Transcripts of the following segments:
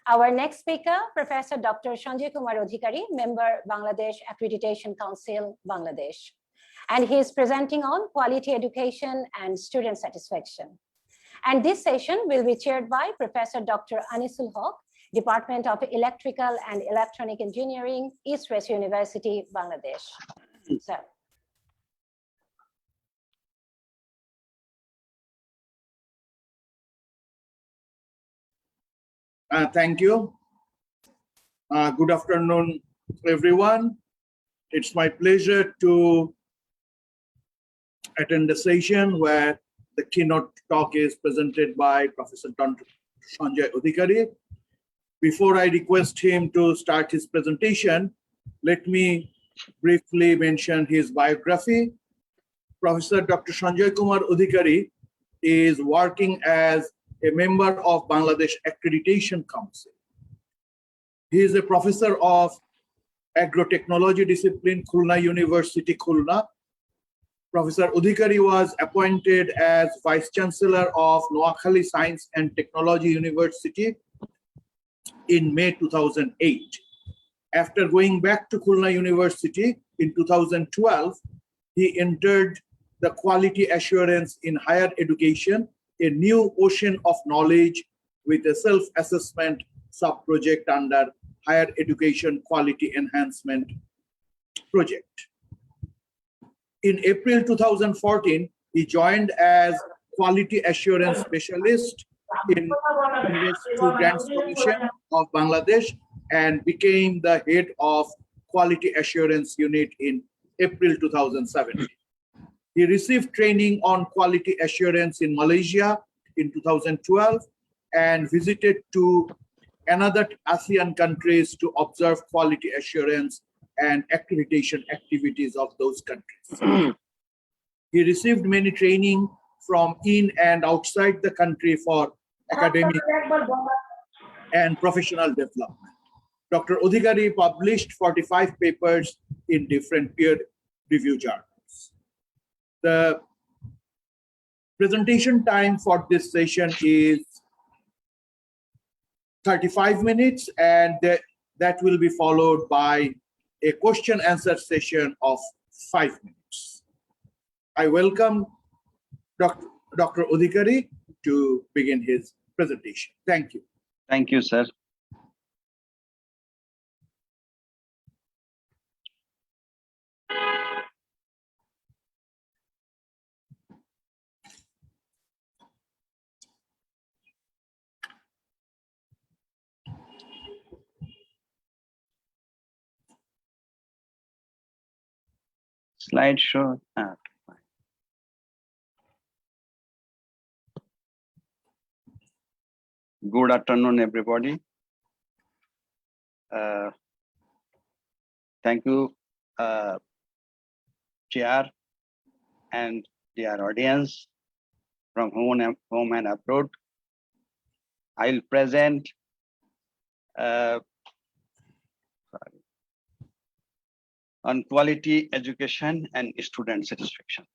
Our next speaker, Professor Dr. Sanjoy Kumar Adhikary, member Bangladesh Accreditation Council, Bangladesh. And he is presenting on quality education and student satisfaction. And this session will be chaired by Professor Dr. Anisul Haq, Department of Electrical and Electronic Engineering, East West University, Bangladesh. So. Thank you. Good afternoon, everyone. It's my pleasure to attend the session where the keynote talk is presented by Professor Sanjoy Adhikary. Before I request him to start his presentation, let me briefly mention his biography. Professor Dr. Sanjoy Kumar Adhikary is working as a member of Bangladesh Accreditation Council. He is a professor of Agrotechnology discipline, Khulna University, Khulna. Professor Adhikary was appointed as Vice Chancellor of Noakhali Science and Technology University in May 2008. After going back to Khulna University in 2012, he entered the Quality Assurance in Higher Education, a new ocean of knowledge with a self-assessment sub-project under Higher Education Quality Enhancement Project. In April 2014, he joined as Quality Assurance Specialist in University Grants Commission of Bangladesh and became the head of Quality Assurance Unit in April 2017. He received training on quality assurance in Malaysia in 2012 and visited to another ASEAN countries to observe quality assurance and accreditation activities of those countries. He received many training from in and outside the country for academic and professional development. Dr. Adhikary published 45 papers in different peer-reviewed journals. The presentation time for this session is 35 minutes, and that will be followed by a question-answer session of 5 minutes. I welcome Dr. Adhikary to begin his presentation. Thank you. Thank you, sir. Slideshow. Good afternoon, everybody. Thank you, Chair and dear audience from home and abroad. I'll present on quality education and student satisfaction.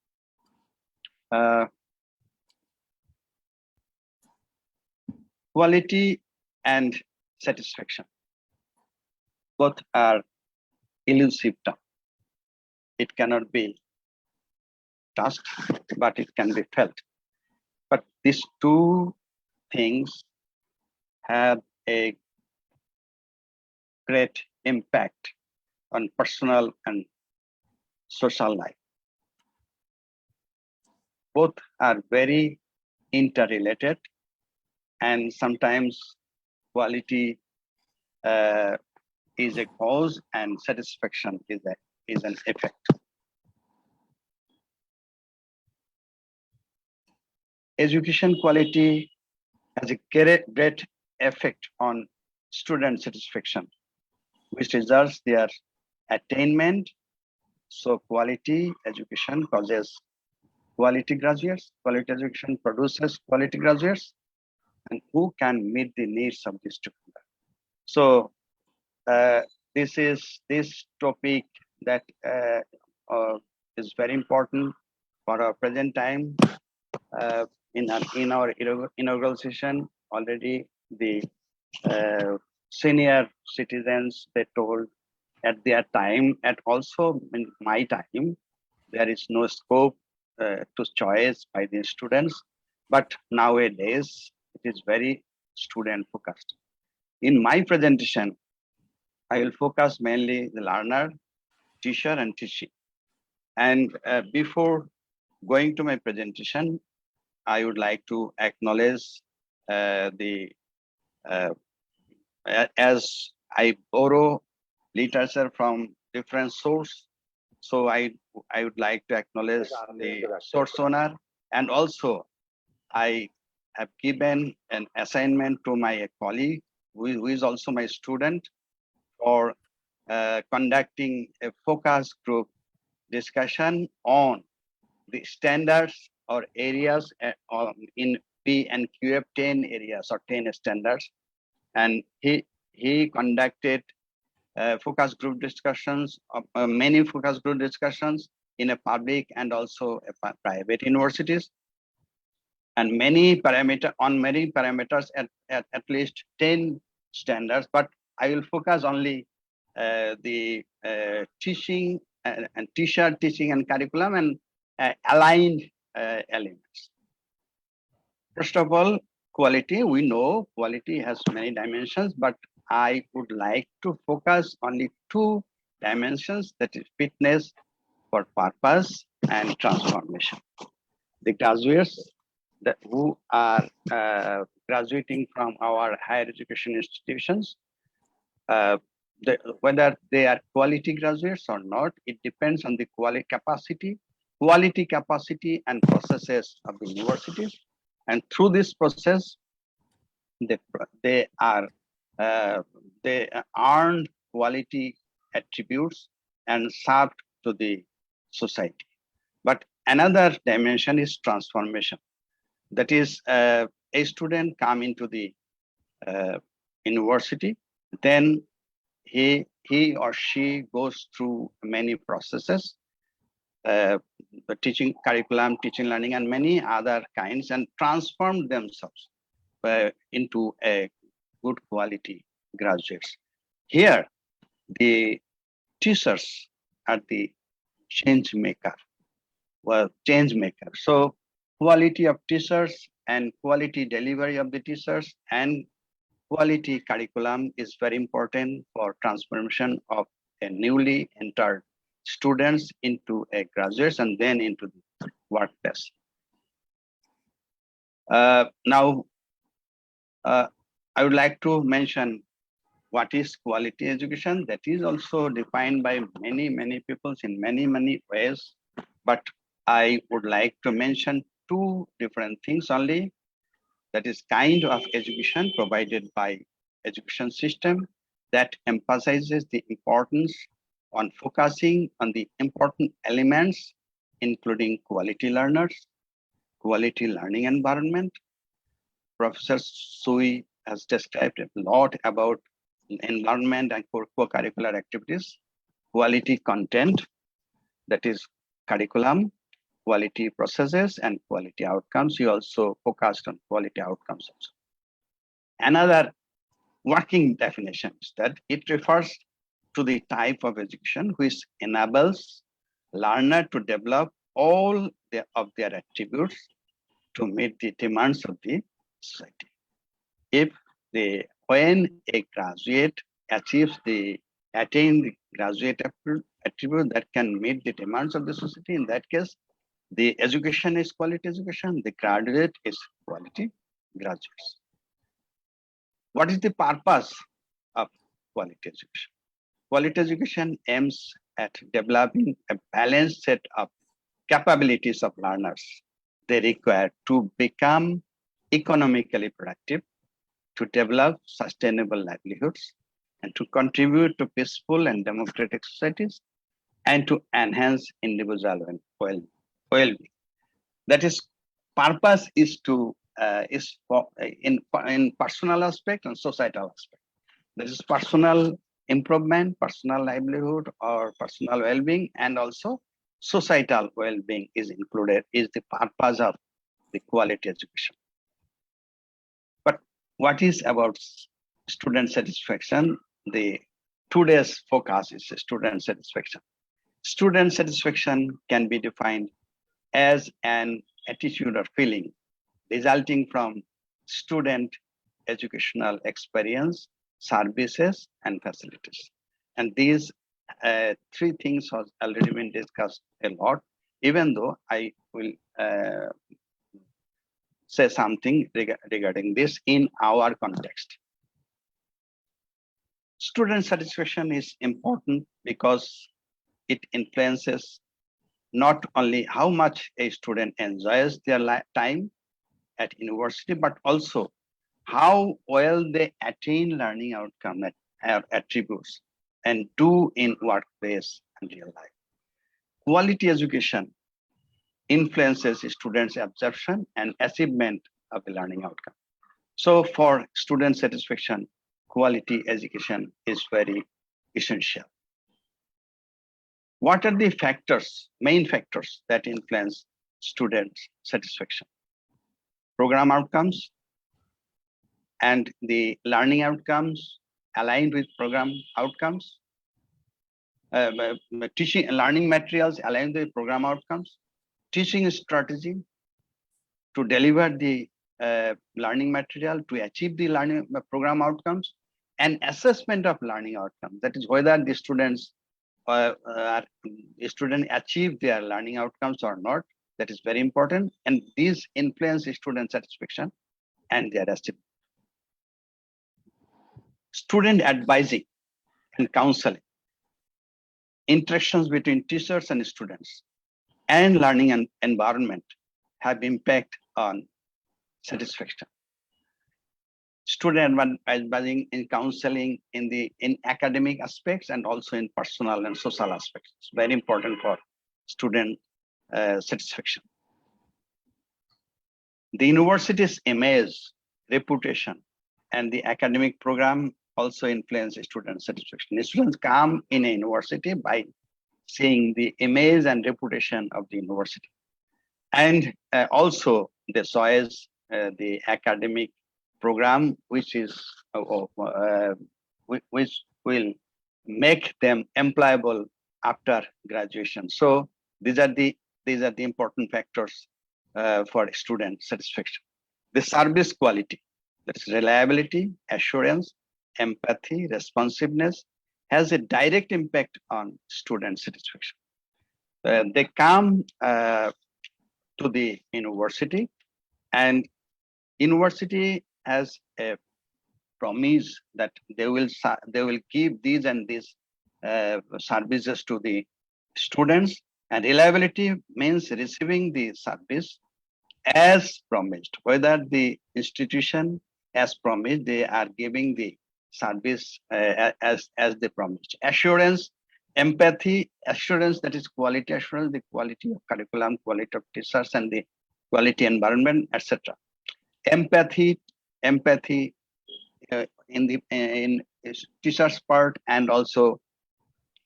Quality and satisfaction, both are elusive terms. It cannot be touched, but it can be felt. But these two things have a great impact on personal and social life. Both are very interrelated, and sometimes quality is a cause and satisfaction is an effect. Education quality has a great effect on student satisfaction, which results their attainment. So quality education causes quality graduates, quality education produces quality graduates, and who can meet the needs of the student. So this topic that is very important for our present time. In our inaugural session, already the senior citizens, they told at their time, and also in my time, there is no scope to choice by the students. But nowadays, it is very student focused. In my presentation, I will focus mainly the learner, teacher, and teaching. And before going to my presentation, I would like to acknowledge as I borrow literature from different source. So I would like to acknowledge the source owner, and also I have given an assignment to my colleague who is also my student for conducting a focus group discussion on the standards or areas in P and QF 10 areas or 10 standards. And he conducted focus group discussions, many focus group discussions in a public and also a private universities, and many parameters at least 10 standards. But I will focus only the teaching and teacher teaching and curriculum and aligned elements. First of all, quality. We know quality has many dimensions, but I would like to focus only two dimensions, that is fitness for purpose and transformation. The graduates who are graduating from our higher education institutions, whether they are quality graduates or not, it depends on the quality capacity and processes of the universities. And through this process, they earn quality attributes and served to the society. But another dimension is transformation. That is, a student come into the university, then he or she goes through many processes, the teaching curriculum, teaching learning, and many other kinds, and transform themselves into a good quality graduates. Here, the teachers are the change maker. So quality of teachers and quality delivery of the teachers and quality curriculum is very important for transformation of a newly entered students into a graduates and then into the workplace. Now, I would like to mention what is quality education. That is also defined by many people in many ways, but I would like to mention two different things only. That is kind of education provided by education system that emphasizes the importance on focusing on the important elements, including quality learners, quality learning environment. Professor Sui has described a lot about environment and co-curricular activities, quality content, that is curriculum, quality processes, and quality outcomes. You also focused on quality outcomes also. Another working definition is that it refers to the type of education which enables learner to develop all of their attributes to meet the demands of the society. When a graduate attain the graduate attribute that can meet the demands of the society, in that case, the education is quality education, the graduate is quality graduates. What is the purpose of quality education? Quality education aims at developing a balanced set of capabilities of learners they require to become economically productive, to develop sustainable livelihoods, and to contribute to peaceful and democratic societies, and to enhance individual well-being. That is, purpose is in personal aspect and societal aspect. That is personal improvement, personal livelihood, or personal well-being, and also societal well-being is included, is the purpose of the quality education. But what is about student satisfaction, the today's focus is student satisfaction. Student satisfaction can be defined as an attitude or feeling resulting from student educational experience, services, and facilities. And these three things have already been discussed a lot, even though I will say something regarding this in our context. Student satisfaction is important because it influences not only how much a student enjoys their time at university, but also how well they attain learning outcome attributes and do in workplace and real life. Quality education influences students' absorption and achievement of the learning outcome. So for student satisfaction, quality education is very essential. What are the factors, main factors that influence students' satisfaction? Program outcomes and the learning outcomes aligned with program outcomes, teaching and learning materials aligned with program outcomes, teaching strategy to deliver the learning material to achieve the learning program outcomes, and assessment of learning outcomes. That is whether the students achieve their learning outcomes or not. That is very important, and these influence student satisfaction and their achievement. Student advising and counseling, interactions between teachers and students, and learning and environment have impact on satisfaction. Student advising in counseling in academic aspects and also in personal and social aspects. It's very important for student satisfaction. The university's image, reputation, and the academic program also influence student satisfaction. Students come in a university by seeing the image and reputation of the university, and also the choice the academic program which will make them employable after graduation. So these are the important factors for student satisfaction. The service quality, that's reliability, assurance, empathy, responsiveness, has a direct impact on student satisfaction. They come to the university, and university has a promise that they will give these and these services to the students, and reliability means receiving the service as promised, whether the institution as promised they are giving the service as they promised. Assurance, empathy, assurance, that is quality assurance, the quality of curriculum, quality of teachers, and the quality environment, etc. Empathy in teachers part and also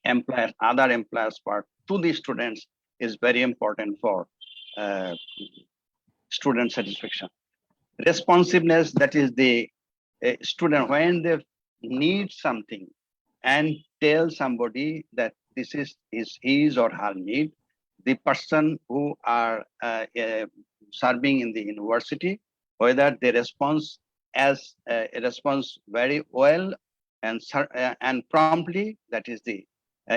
other employers part to the students is very important for student satisfaction. Responsiveness, that is the student when they need something and tell somebody that this is his or her need, the person who are serving in the university, whether they respond very well and promptly, that is the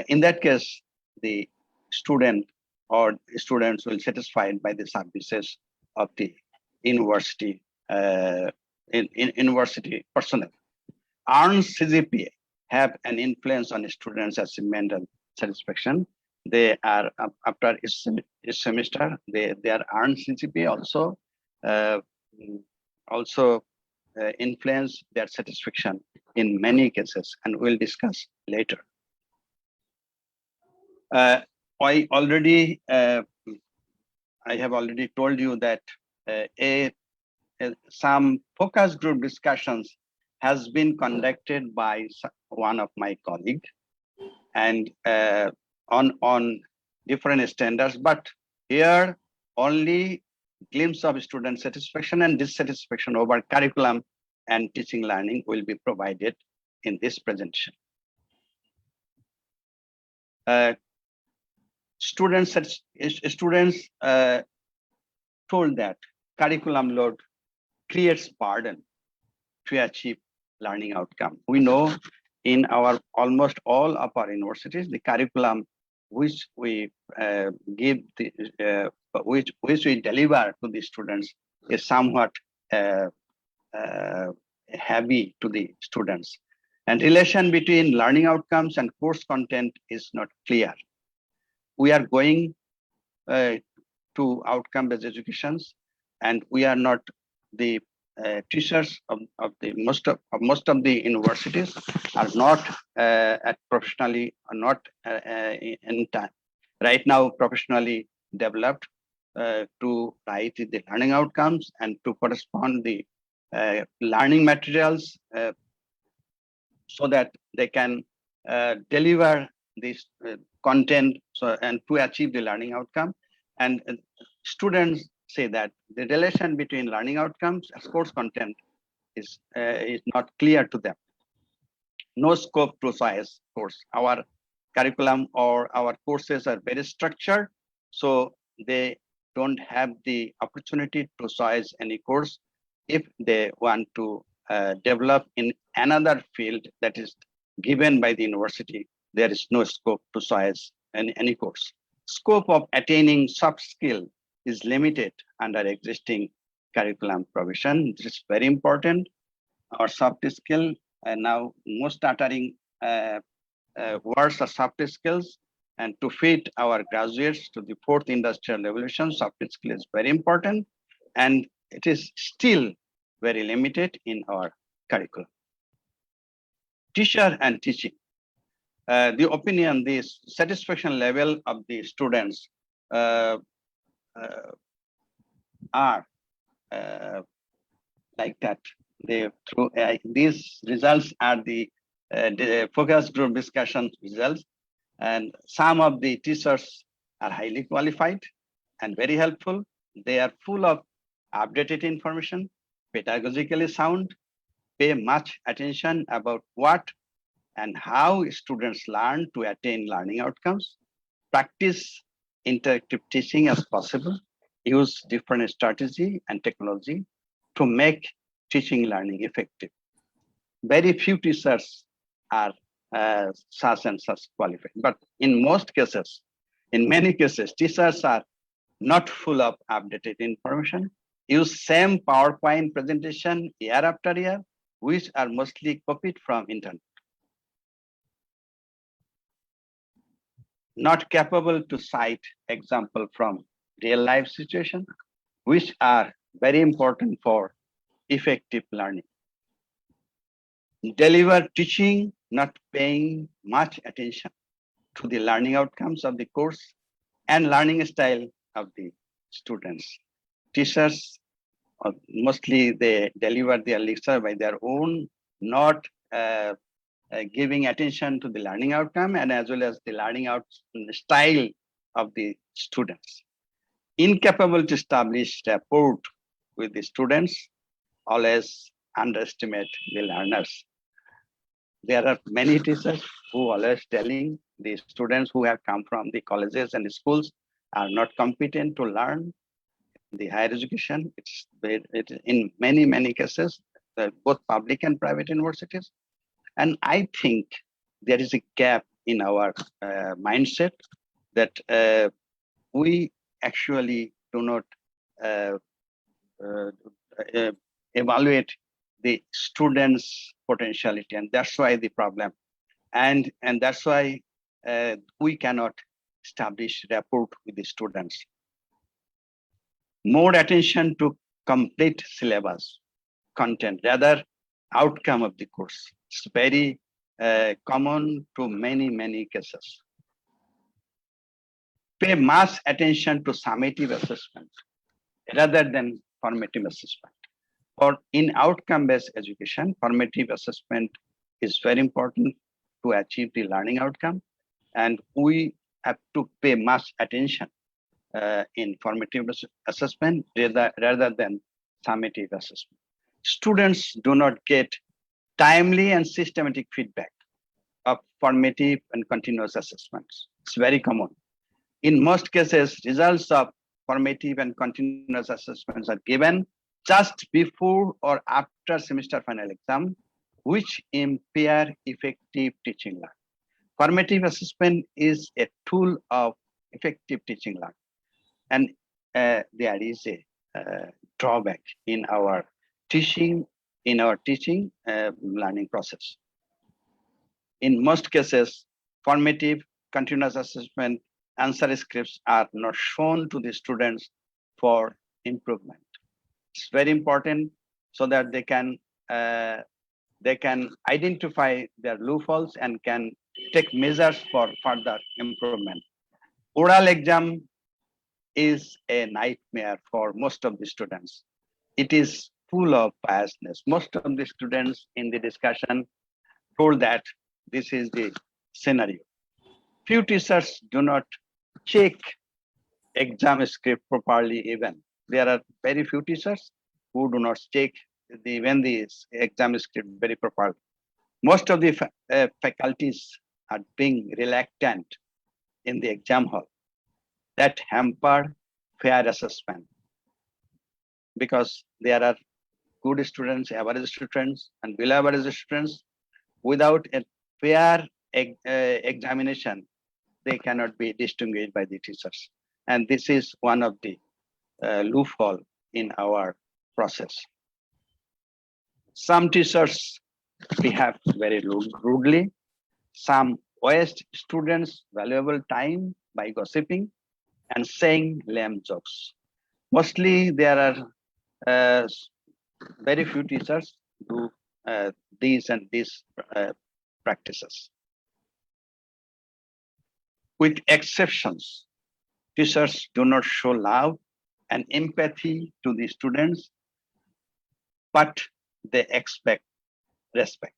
in that case the student or students will satisfied by the services of the university university personnel. Earned CGPA have an influence on students' achievement and satisfaction. They are after each semester their earned CGPA also influence their satisfaction in many cases, and we'll discuss later. I have already told you that some focus group discussions has been conducted by one of my colleagues, and on different standards, but here only glimpse of student satisfaction and dissatisfaction over curriculum and teaching learning will be provided in this presentation. Students told that curriculum load creates burden to achieve learning outcome. We know in our almost all of our universities, the curriculum which we give the which we deliver to the students is somewhat heavy to the students, and relation between learning outcomes and course content is not clear. We are going to outcome-based educations, and we are not the teachers of the most of the universities are not at professionally not in time right now professionally developed to write the learning outcomes and to correspond the learning materials so that they can deliver this content and to achieve the learning outcome. And students say that the relation between learning outcomes and course content is not clear to them. No scope to choice course. Our curriculum or our courses are very structured, so they don't have the opportunity to choose any course if they want to develop in another field that is given by the university. There is no scope to choose any course. Scope of attaining soft skill is limited under existing curriculum provision. This is very important. Our soft skill, and now most stuttering words are soft skills, and to fit our graduates to the fourth industrial revolution, soft skill is very important, and it is still very limited in our curriculum. Teacher and teaching. The opinion, the satisfaction level of the students are like that. They through these results are the focus group discussion results, and some of the teachers are highly qualified and very helpful. They are full of updated information, pedagogically sound, pay much attention about what and how students learn to attain learning outcomes, practice interactive teaching as possible, use different strategy and technology to make teaching learning effective. Very few teachers are such and such qualified, but in many cases, teachers are not full of updated information, use same PowerPoint presentation year after year, which are mostly copied from internet. Not capable to cite example from real life situation, which are very important for effective learning. Deliver teaching, not paying much attention to the learning outcomes of the course and learning style of the students. Teachers, mostly they deliver their lecture by their own, not giving attention to the learning outcome and as well as the learning style of the students. Incapable to establish rapport with the students, always underestimate the learners. There are many teachers who are always telling the students who have come from the colleges and the schools are not competent to learn the higher education. It's in many cases, both public and private universities. And I think there is a gap in our mindset that we actually do not evaluate the students' potentiality, and that's why the problem. And that's why we cannot establish rapport with the students. More attention to complete syllabus content, rather outcome of the course. It's very common to many cases. Pay much attention to summative assessment rather than formative assessment. Or in outcome-based education, formative assessment is very important to achieve the learning outcome, and we have to pay much attention in formative assessment rather than summative assessment. students do not get timely and systematic feedback of formative and continuous assessments. It's very common. In most cases, results of formative and continuous assessments are given just before or after semester final exam, which impair effective teaching learning. Formative assessment is a tool of effective teaching learning, and there is a drawback in our teaching learning process. In most cases, formative continuous assessment answer scripts are not shown to the students for improvement. It's very important so that they can identify their loopholes and can take measures for further improvement. Oral exam is a nightmare for most of the students. It is full of biasness. Most of the students in the discussion told that this is the scenario. Few teachers do not check exam script properly even. There are very few teachers who do not check when the exam script very properly. Most of the faculties are being reluctant in the exam hall. That hamper fair assessment, because there are good students, average students, and below average students. Without a fair examination, they cannot be distinguished by the teachers. And this is one of the loophole in our process. Some teachers behave very rudely. Some waste students' valuable time by gossiping and saying lame jokes. Mostly there are very few teachers do these practices. With exceptions, teachers do not show love and empathy to the students, but they expect respect.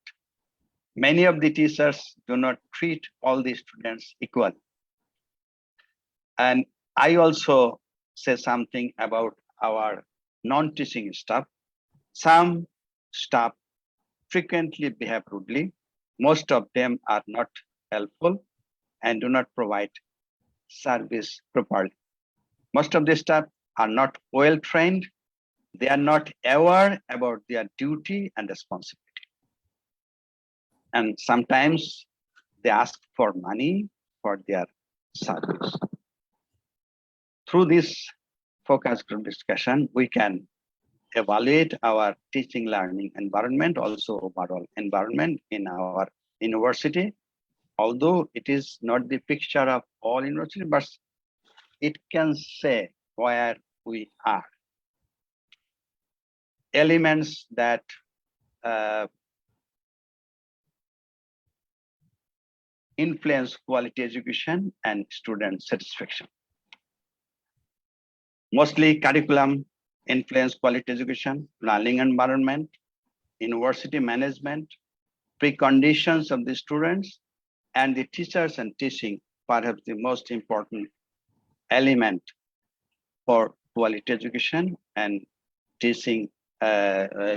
Many of the teachers do not treat all the students equally. And I also say something about our non-teaching staff. Some staff frequently behave rudely. Most of them are not helpful and do not provide service properly. Most of the staff are not well trained. They are not aware about their duty and responsibility. And sometimes they ask for money for their service. Through this focus group discussion, we can evaluate our teaching learning environment, also overall environment in our university. Although it is not the picture of all university, but it can say where we are. Elements that influence quality education and student satisfaction. Mostly curriculum influence quality education, learning environment, university management, preconditions of the students, and the teachers and teaching, perhaps the most important element for quality education and teaching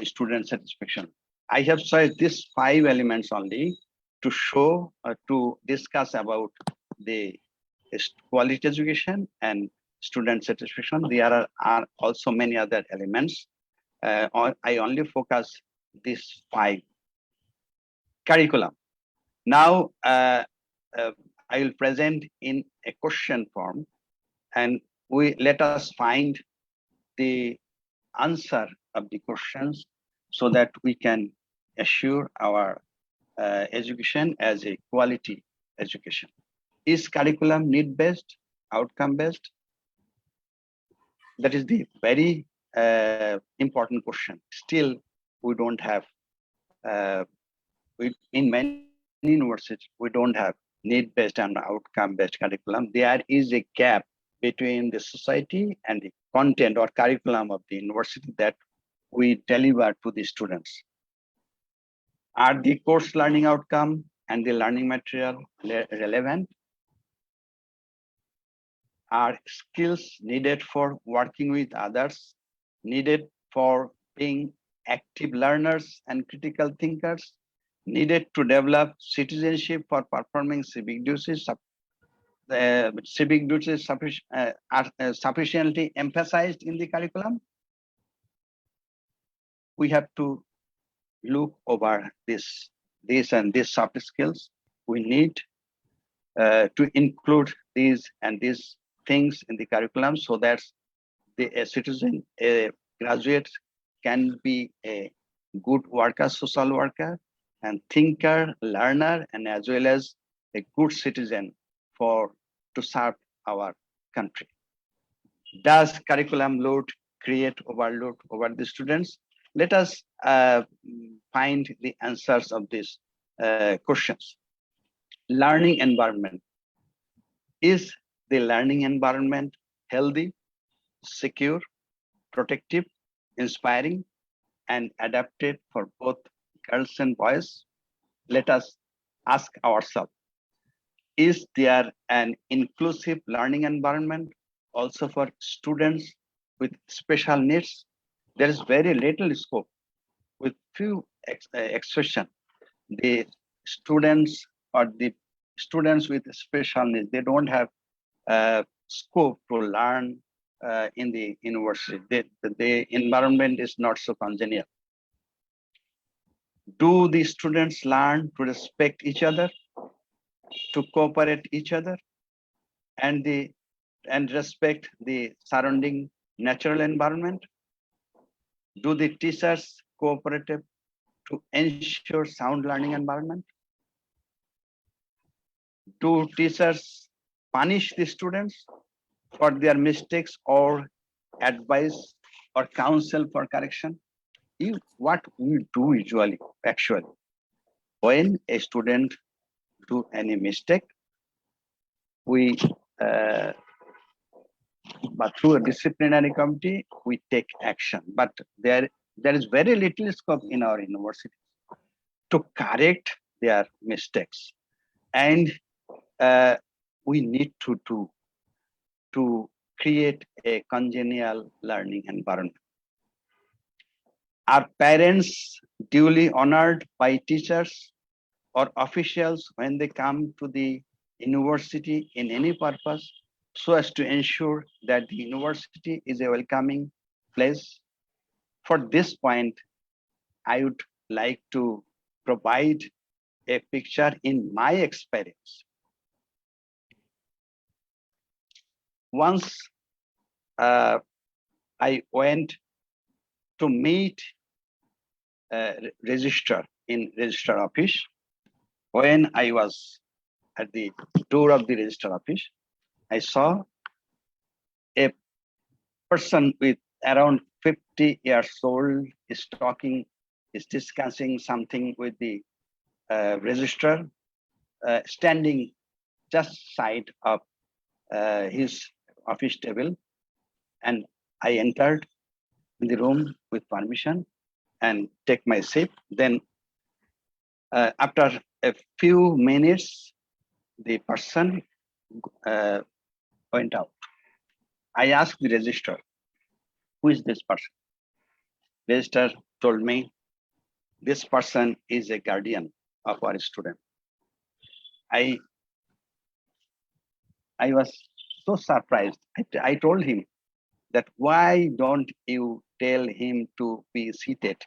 student satisfaction. I have said these 5 elements only to show, to discuss about the quality education and student satisfaction. There are also many other elements. I only focus these 5. Curriculum. Now, I will present in a question form, and let us find the answer of the questions so that we can assure our education as a quality education. Is curriculum need-based, outcome-based? That is the very important question. Still, we don't have, in many universities, we don't have need-based and outcome-based curriculum. There is a gap between the society and the content or curriculum of the university that we deliver to the students. Are the course learning outcome and the learning material relevant? Are skills needed for working with others, needed for being active learners and critical thinkers, needed to develop citizenship for performing civic duties. Civic duties are sufficiently emphasized in the curriculum. We have to look over this and these soft skills. We need to include these and these things in the curriculum so that a citizen, a graduate can be a good worker, social worker, and thinker, learner, and as well as a good citizen to serve our country. Does curriculum load create overload over the students? Let us find the answers of these questions. Learning environment. Is the learning environment healthy, secure, protective, inspiring, and adapted for both girls and boys? Let us ask ourselves, is there an inclusive learning environment also for students with special needs? There is very little scope, with few exceptions. The students with special needs, they don't have scope to learn in the university. The environment is not so congenial. Do the students learn to respect each other, to cooperate each other, and respect the surrounding natural environment? Do the teachers cooperate to ensure sound learning environment? Do teachers punish the students for their mistakes or advise or counsel for correction? What we do usually, actually, when a student do any mistake, we, but through a disciplinary committee, we take action. But there is very little scope in our university to correct their mistakes. And we need to create a congenial learning environment. Are parents duly honored by teachers or officials when they come to the university in any purpose, so as to ensure that the university is a welcoming place? For this point, I would like to provide a picture in my experience. Once I went to meet registrar in registrar office. When I was at the door of the registrar office, I saw a person with around 50 years old is discussing something with the registrar, standing just side of his office table. And I entered in the room with permission and take my seat. Then after a few minutes, the person went out. I asked the registrar, who is this person? Registrar told me, this person is a guardian of our student. I was so surprised. I told him that why don't you tell him to be seated?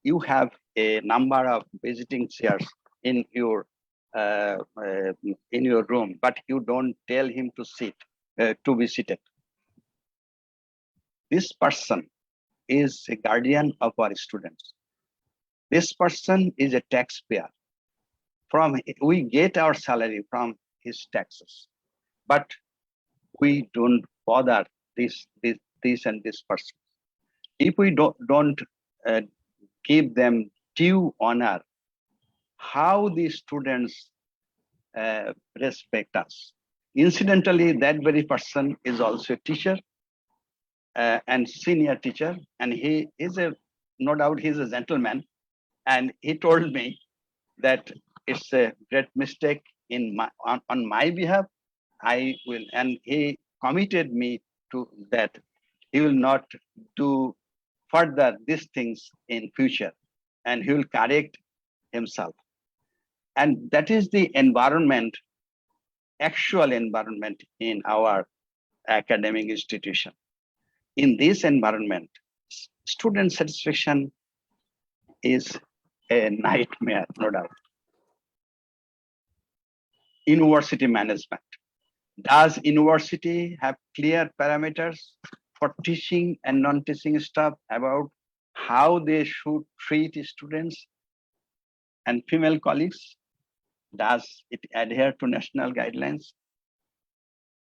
You have a number of visiting chairs in your room, but you don't tell him to sit, to be seated. This person is a guardian of our students. This person is a taxpayer. We get our salary from his taxes, but we don't bother this and this person. If we don't give them due honor, how the students respect us? Incidentally, that very person is also a teacher and senior teacher, and he is no doubt he's a gentleman. And he told me that it's a great mistake on my behalf. I will, and he committed me to that. He will not do further these things in future, and he will correct himself. And that is the environment, actual environment in our academic institution. In this environment, student satisfaction is a nightmare, no doubt. University management. Does university have clear parameters for teaching and non-teaching staff about how they should treat students and female colleagues? Does it adhere to national guidelines?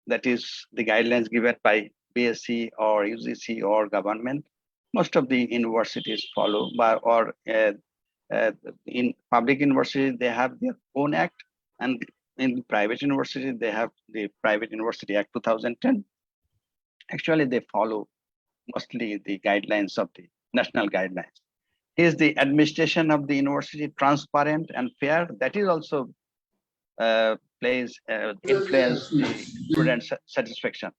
That is the guidelines given by BSc or UGC or government. Most of the universities follow, or in public universities, they have their own act, and in private universities, they have the Private University Act 2010. Actually, they follow mostly the guidelines of the national guidelines. Is the administration of the university transparent and fair? That is also influence the student satisfaction.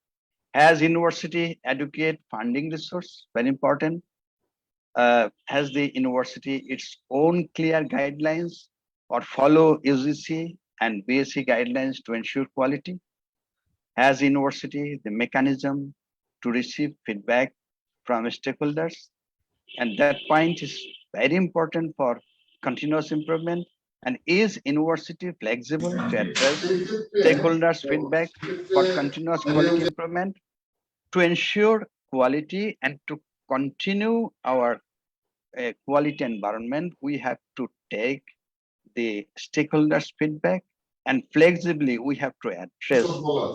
Has university adequate funding resource? Very important. Has the university its own clear guidelines or follow UGC and BSc guidelines to ensure quality? Has university the mechanism to receive feedback from stakeholders? And that point is very important for continuous improvement. And is university flexible to address stakeholders' feedback for continuous quality improvement? To ensure quality and to continue our quality environment, we have to take the stakeholders' feedback, and flexibly we have to address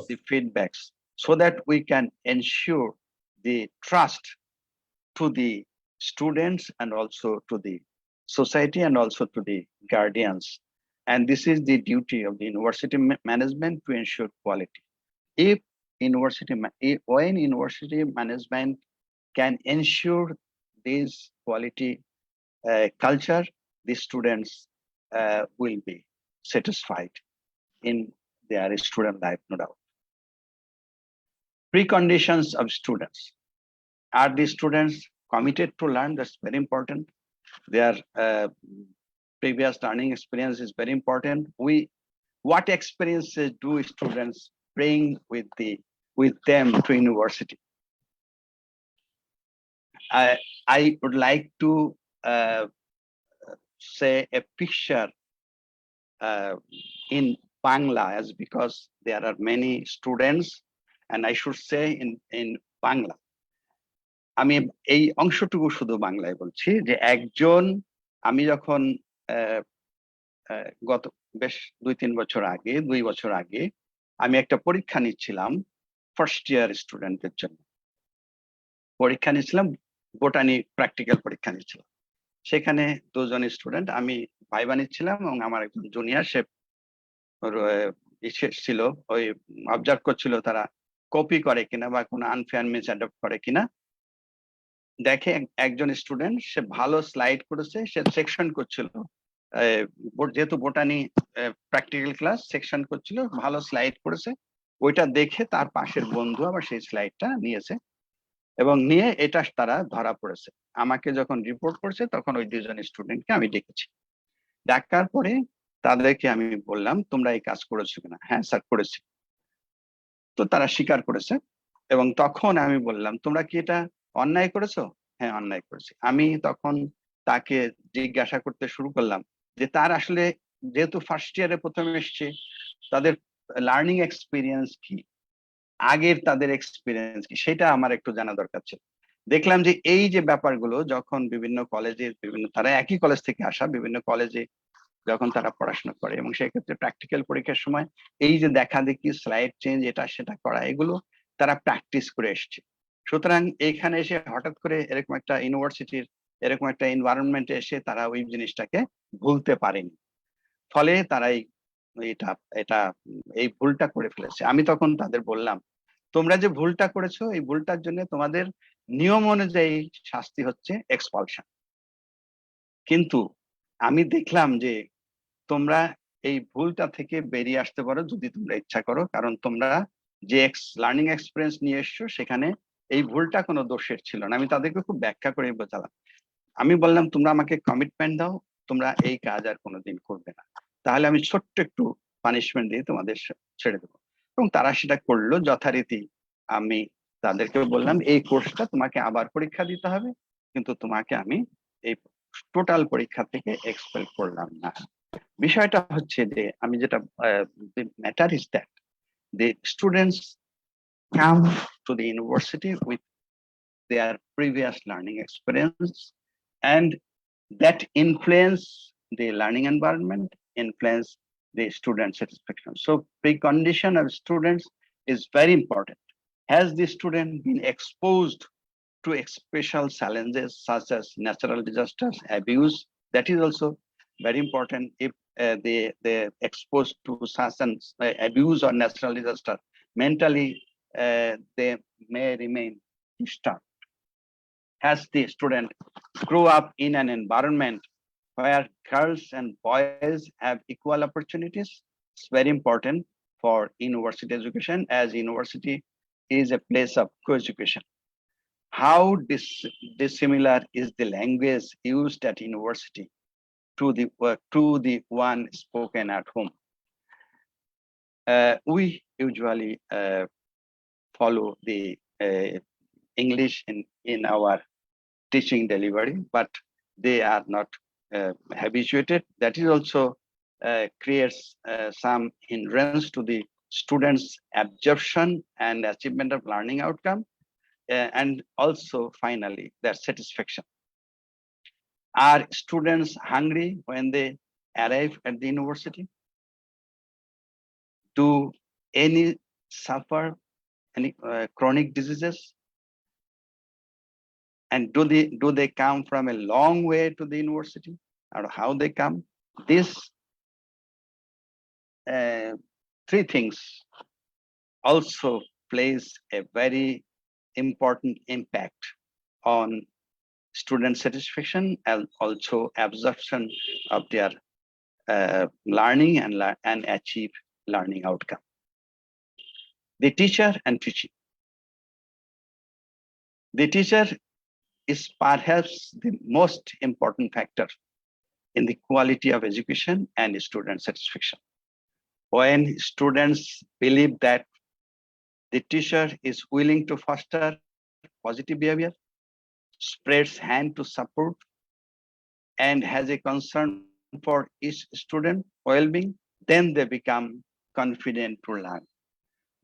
the feedbacks so that we can ensure the trust to the students and also to the society and also to the guardians. And this is the duty of the university management to ensure quality. When university management can ensure this quality culture, the students will be satisfied in their student life, no doubt. Preconditions of students. Are the students committed to learn? That's very important. Their previous learning experience is very important. What experiences do students bring with them to university? I would like to say a picture in Bangla, as because there are many students, and I should say in Bangla. আমি এই অংশটুকু শুধু বাংলায় বলছি যে একজন আমি যখন গত বেশ 2-3 বছর আগে আমি একটা পরীক্ষা নিচ্ছিলাম ফার্স্ট ইয়ার স্টুডেন্টদের জন্য। পরীক্ষা নিচ্ছিলাম, বোটানি প্র্যাকটিক্যাল পরীক্ষা নিচ্ছিলাম। সেখানে 2 জন স্টুডেন্ট, আমি ভাইবা নিচ্ছিলাম এবং আমার একজন জুনিয়র সে ছিল, ওই অবজার্ভ করছিল তারা কপি করে কিনা বা কোনো আনফেয়ার মিস অ্যাডপ্ট করে কিনা। দেখে একজন স্টুডেন্ট সে ভালো স্লাইড করেছে, সে সেকশন করছিল, যেহেতু বোটানি প্র্যাকটিক্যাল ক্লাস সেকশন করছিল, ভালো স্লাইড করেছে। ওইটা দেখে তার পাশের বন্ধু আবার সেই স্লাইডটা নিয়েছে এবং নিয়ে এটা তারা ধরা পড়েছে। আমাকে যখন রিপোর্ট করছে তখন ওই 2 জন স্টুডেন্টকে আমি ডেকেছি। ডাকার পরে তাদেরকে আমি বললাম, তোমরা এই কাজ করেছো কিনা? হ্যাঁ স্যার করেছি। তো তারা স্বীকার করেছে এবং তখন আমি বললাম, তোমরা কি এটা অন্যায় করেছো? হ্যাঁ অন্যায় করেছি। আমি তখন তাকে জিজ্ঞাসা করতে শুরু করলাম যে তার আসলে যেহেতু ফার্স্ট ইয়ারে প্রথমে এসছে, তাদের লার্নিং এক্সপিরিয়েন্স কি, আগের তাদের এক্সপিরিয়েন্স কি, সেটা আমার একটু জানা দরকার ছিল। দেখলাম যে এই যে ব্যাপারগুলো যখন বিভিন্ন কলেজে, তারা একই কলেজ থেকে আসা, বিভিন্ন কলেজে যখন তারা পড়াশোনা করে এবং সেক্ষেত্রে প্র্যাকটিক্যাল পরীক্ষার সময় এই যে দেখা দেখি স্লাইড চেঞ্জ এটা সেটা করা, এগুলো তারা প্র্যাকটিস করে এসছে। সুতরাং এইখানে এসে হঠাৎ করে এরকম একটা ইউনিভার্সিটির এরকম একটা এনভায়রনমেন্টে এসে তারা ওই জিনিসটাকে ভুলতে পারেনি, ফলে তারা এই ভুলটা করে ফেলেছে। আমি তখন তাদের বললাম, তোমরা যে ভুলটা করেছো এই ভুলটার জন্য তোমাদের নিয়ম অনুযায়ী শাস্তি হচ্ছে এক্সপালশন, কিন্তু আমি দেখলাম যে তোমরা এই ভুলটা থেকে বেরিয়ে আসতে পারো যদি তোমরা ইচ্ছা করো, কারণ তোমরা যে লার্নিং এক্সপিরিয়েন্স নিয়ে এসছো সেখানে এই ভুলটা কোনো দোষের ছিল না, আমি তাদেরকে খুব ব্যাখ্যা করে বোঝালাম। আমি বললাম তোমরা আমাকে কমিটমেন্ট দাও, তোমরা এই কাজ আর কোনোদিন করবে না, তাহলে আমি ছোট্ট একটু পানিশমেন্ট দিয়ে তোমাদের ছেড়ে দেবো। এবং তারা সেটা করলো যথারীতি। আমি তাদেরকে বললাম এই কোর্সটা তোমাকে আবার পরীক্ষা দিতে হবে, কিন্তু তোমাকে আমি এই টোটাল পরীক্ষা থেকে এক্সপেল করলাম না। বিষয়টা হচ্ছে যে আমি যেটা matter is that the students come to the university with their previous learning experience, and that influence the learning environment, influence the student satisfaction. So precondition of students is very important. Has the student been exposed to special challenges such as natural disasters, abuse? That is also very important. If they exposed to such an abuse or natural disaster, mentally they may remain disturbed. Has the student grow up in an environment where girls and boys have equal opportunities? It's very important for university education, as university is a place of co-education. How dissimilar is the language used at university to the one spoken at home? We usually follow the English in our teaching delivery, but they are not habituated. That is also creates some hindrance to the students' absorption and achievement of learning outcome, and also finally their satisfaction. Are students hungry when they arrive at the university? Do any suffer any chronic diseases? And do they come from a long way to the university, or how they come? These three things also plays a very important impact on student satisfaction and also absorption of their learning and achieve learning outcome. The teacher and teaching. The teacher is perhaps the most important factor in the quality of education and student satisfaction. When students believe that the teacher is willing to foster positive behavior, spreads hand to support, and has a concern for each student well-being, then they become confident to learn.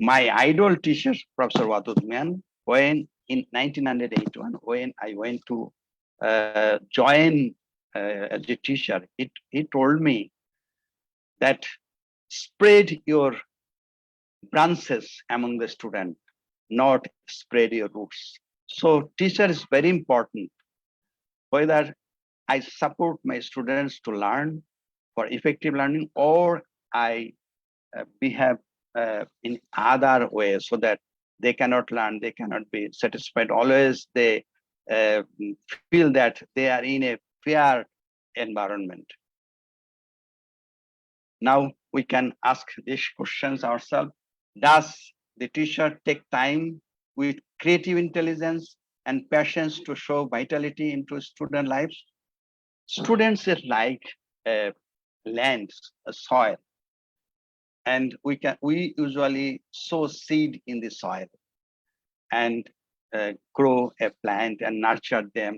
My idol teacher, Professor Wadudmian, when in 1981, when I went to join as a teacher, he told me that spread your branches among the student, not spread your roots. So teacher is very important. Whether I support my students to learn for effective learning, or I behave in other ways so that they cannot learn, they cannot be satisfied. Always they feel that they are in a fair environment. Now we can ask these questions ourselves. Does the teacher take time with creative intelligence and patience to show vitality into student lives? Students are like land, a soil, and we usually sow seed in the soil and grow a plant and nurture them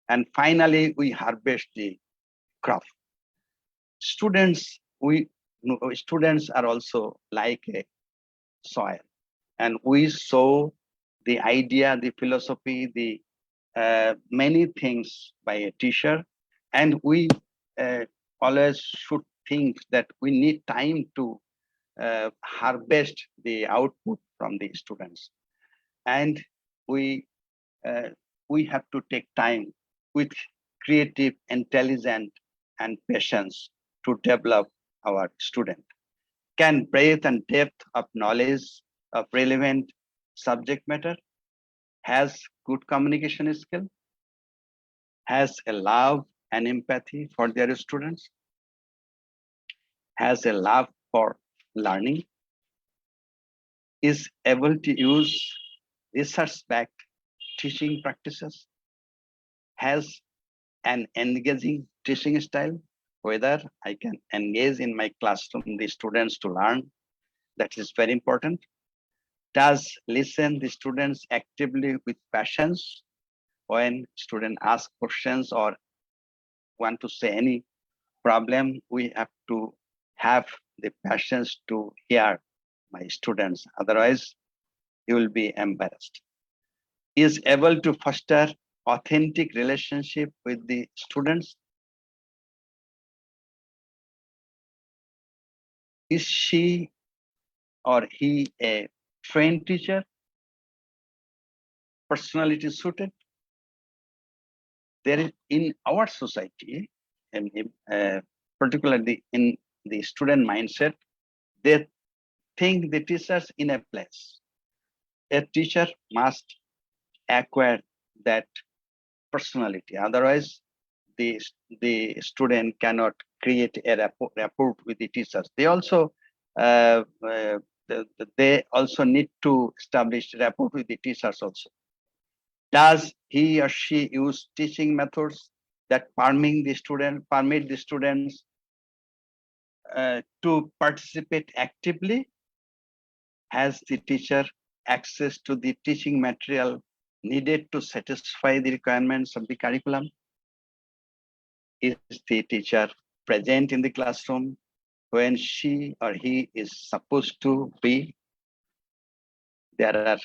and finally we harvest the crop. Students are also like a soil, and we sow the idea, the philosophy, the many things by a teacher, and we always should think that we need time to harvest the output from the students, and we have to take time with creative, intelligent, and patience to develop our student. Can breadth and depth of knowledge of relevant subject matter, has good communication skill, has a love and empathy for their students, has a love for learning, is able to use research-backed teaching practices, has an engaging teaching style, whether I can engage in my classroom the students to learn, that is very important. Does listen the students actively with passions when student ask questions or want to say any problem, we have to have the patience to hear my students. Otherwise, you will be embarrassed. Is able to foster authentic relationship with the students. Is she or he a trained teacher? Personality suited? There is in our society, and particularly in the student mindset, they think the teachers in a place. A teacher must acquire that personality. Otherwise, the student cannot create a rapport with the teachers. They also they also need to establish rapport with the teachers also. Does he or she use teaching methods that permit the students to participate actively? Has the teacher access to the teaching material needed to satisfy the requirements of the curriculum? Is the teacher present in the classroom when she or he is supposed to be? There are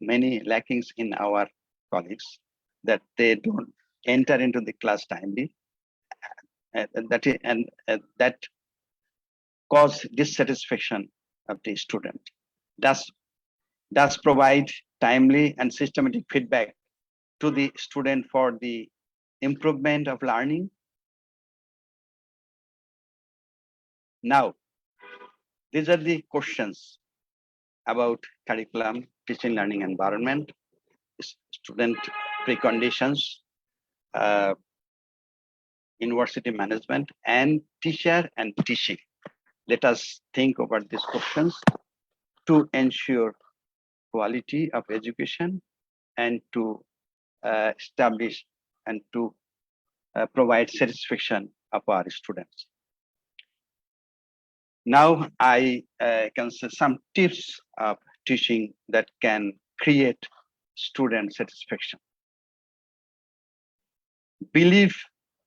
many lackings in our colleagues that they don't enter into the class timely, that cause dissatisfaction of the student. Does provide timely and systematic feedback to the student for the improvement of learning. Now, these are the questions about curriculum, teaching learning environment, student preconditions, university management, and teacher and teaching. Let us think about these questions to ensure quality of education and to establish and to provide satisfaction of our students. Now I can say some tips of teaching that can create student satisfaction. Believe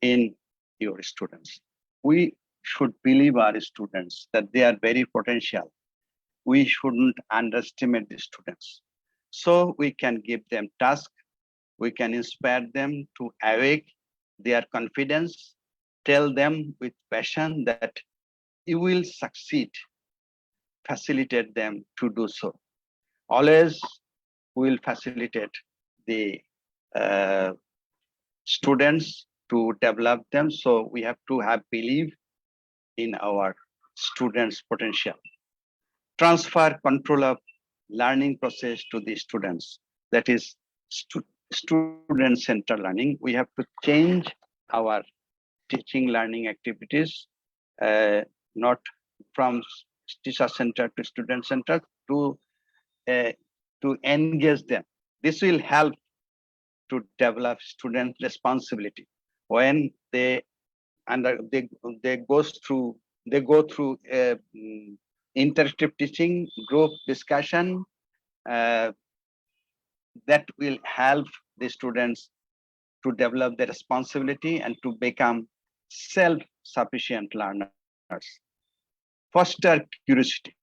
in your students. We should believe our students that they are very potential. We shouldn't underestimate the students. So we can give them tasks, we can inspire them to awake their confidence, tell them with passion that you will succeed, facilitate them to do so. Always will facilitate the students to develop them. So we have to have belief in our students' potential. Transfer control of learning process to the students. That is student-centered learning. We have to change our teaching learning activities, not from teacher-centered to student-centered, to engage them. This will help to develop student responsibility when they go through interactive teaching, group discussion. That will help the students to develop their responsibility and to become self-sufficient learners. Foster curiosity.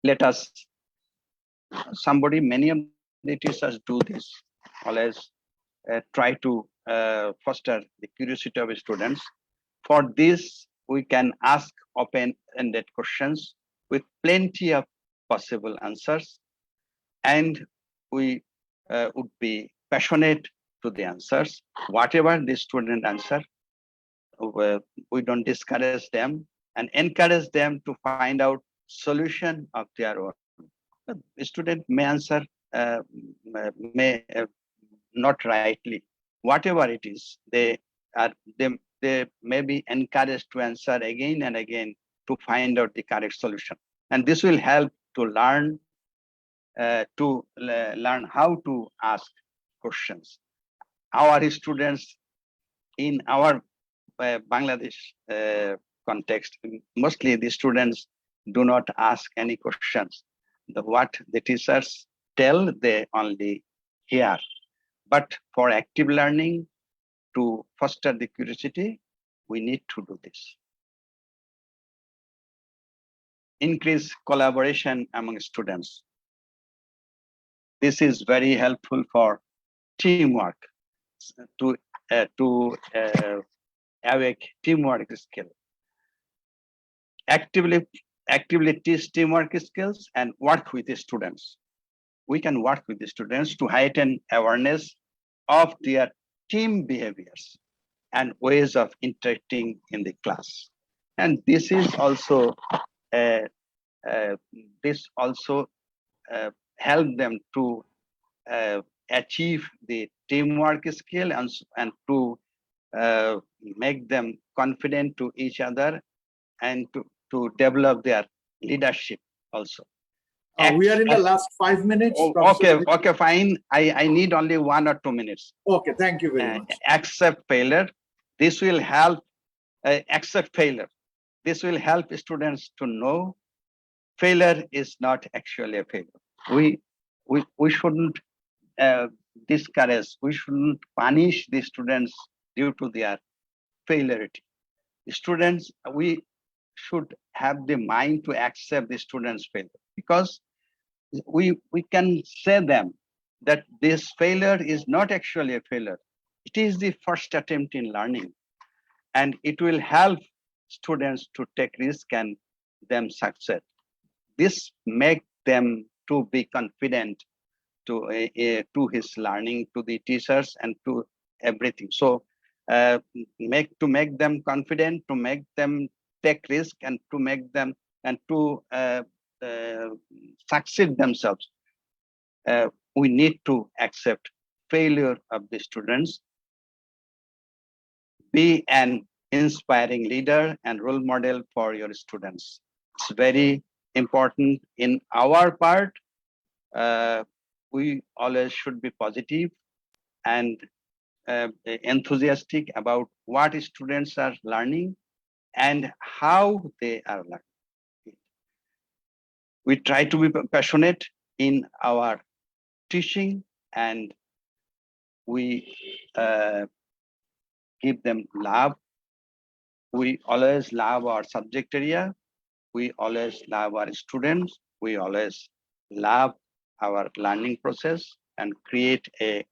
Let us, many of the teachers do this, always try to foster the curiosity of students. For this, we can ask open-ended questions with plenty of possible answers, and we would be passionate to the answers. Whatever the student answer, we don't discourage them and encourage them to find out solution of their own. The student may answer not rightly. Whatever it is, they may be encouraged to answer again and again to find out the correct solution. And this will help to learn to learn how to ask questions. Our students in our Bangladesh context, mostly the students do not ask any questions. What the teachers tell, they only hear. But for active learning, to foster the curiosity, we need to do this. Increase collaboration among students. This is very helpful for teamwork, to awake teamwork skill. Actively teach teamwork skills and work with the students. We can work with the students to heighten awareness of their team behaviors and ways of interacting in the class. And this is also help them to achieve the teamwork skill and to make them confident to each other and to develop their leadership also. We are in the last 5 minutes. Okay, fine. I need only 1 or 2 minutes. Okay, thank you very much. Accept failure. This will help. Accept failure. This will help students to know failure is not actually a failure. We shouldn't discourage. We shouldn't punish the students due to their failure. Students, we should have the mind to accept the students' failure, because we can say them that this failure is not actually a failure. It is the first attempt in learning, and it will help students to take risk and them succeed. This make them to be confident to his learning, to the teachers, and to everything. So make them confident, to make them take risk, and to make them and to succeed themselves. We need to accept failure of the students. Be an inspiring leader and role model for your students. It's very important in our part. We always should be positive and enthusiastic about what students are learning and how they are learning. We try to be passionate in our teaching, and we give them love. We always love our subject area. We always love our students. We always love our learning process and create a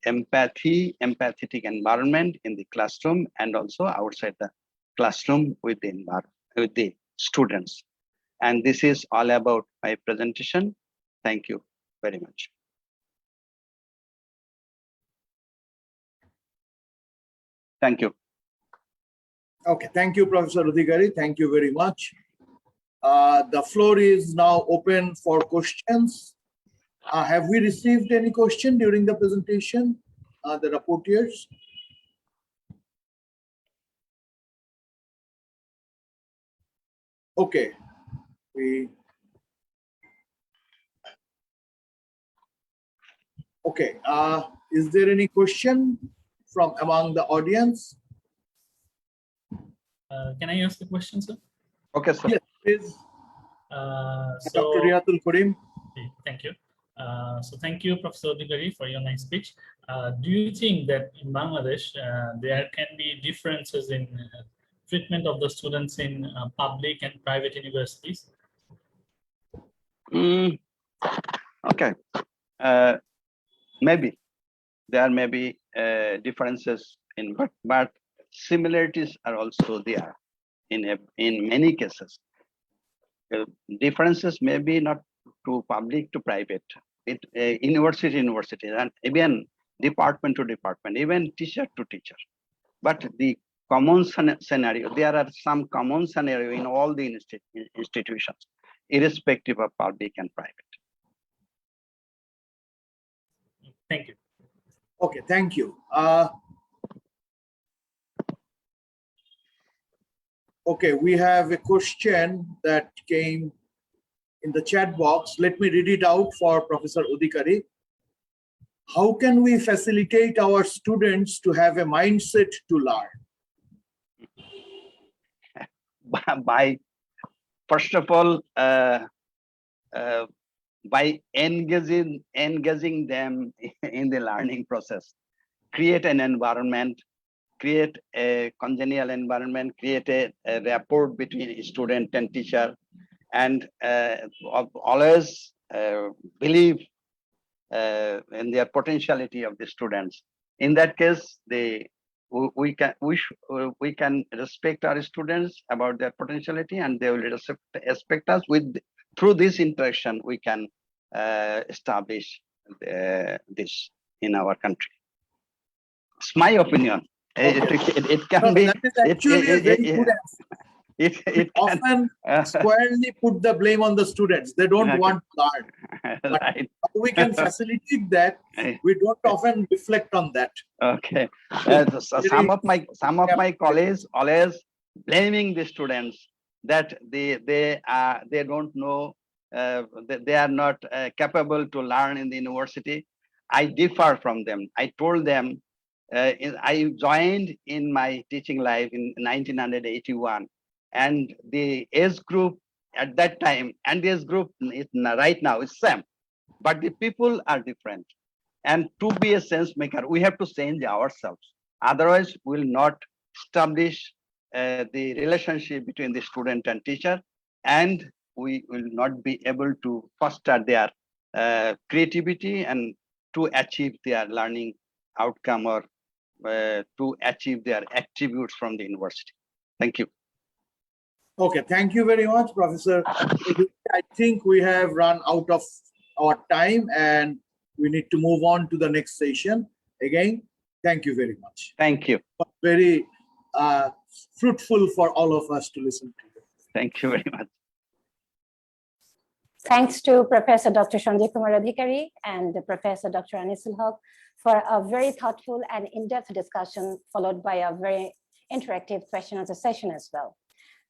empathetic environment in the classroom and also outside the classroom with the students. And this is all about my presentation. Thank you very much. Thank you. Okay, thank you, Professor Adhikary. Thank you very much. The floor is now open for questions. Have we received any question during the presentation, the rapporteurs? Okay. Okay. Is there any question from among the audience? Can I ask a question, sir? Okay, sir. Yes, please. Dr. Riatul Karim. Thank you. So thank you, Professor Adhikary, for your nice speech. Do you think that in Bangladesh, there can be differences in treatment of the students in public and private universities? Okay. Maybe there may be differences in, but similarities are also there in many cases. Differences may be not to public to private, university, and even department to department, even teacher to teacher. But the common scenario, there are some common scenario in all the institutions, irrespective of public and private. Thank you. Okay, thank you. Okay, we have a question that came in the chat box. Let me read it out for Professor Adhikary. How can we facilitate our students to have a mindset to learn? By first of all, by engaging them in the learning process, create an environment, create a congenial environment, create a rapport between student and teacher, and always believe in the potentiality of the students. In that case, we can respect our students about their potentiality, and they will respect us. Through this interaction, we can establish this in our country. It's my opinion. Okay. It can be. That is actually a very good answer. It Often squarely put the blame on the students. They don't Okay. want to learn. But Right. how we can facilitate that, we don't often reflect on that. Okay. So some of my colleagues always blaming the students that they don't know, they are not capable to learn in the university. I differ from them. I told them I joined in my teaching life in 1981, and the age group at that time and the age group right now is same, but the people are different. And to be a sense maker, we have to change ourselves. Otherwise, we will not establish the relationship between the student and teacher, and we will not be able to foster their creativity and to achieve their learning outcome, or to achieve their attributes from the university. Thank you. Okay, thank you very much, Professor. I think we have run out of our time and we need to move on to the next session. Again, thank you very much. Thank you. Very fruitful for all of us to listen to. Thank you very much. Thanks to Professor Dr. Sanjoy Kumar Adhikary and Professor Dr. Anisul Haq for a very thoughtful and in-depth discussion, followed by a very interactive question answer session as well.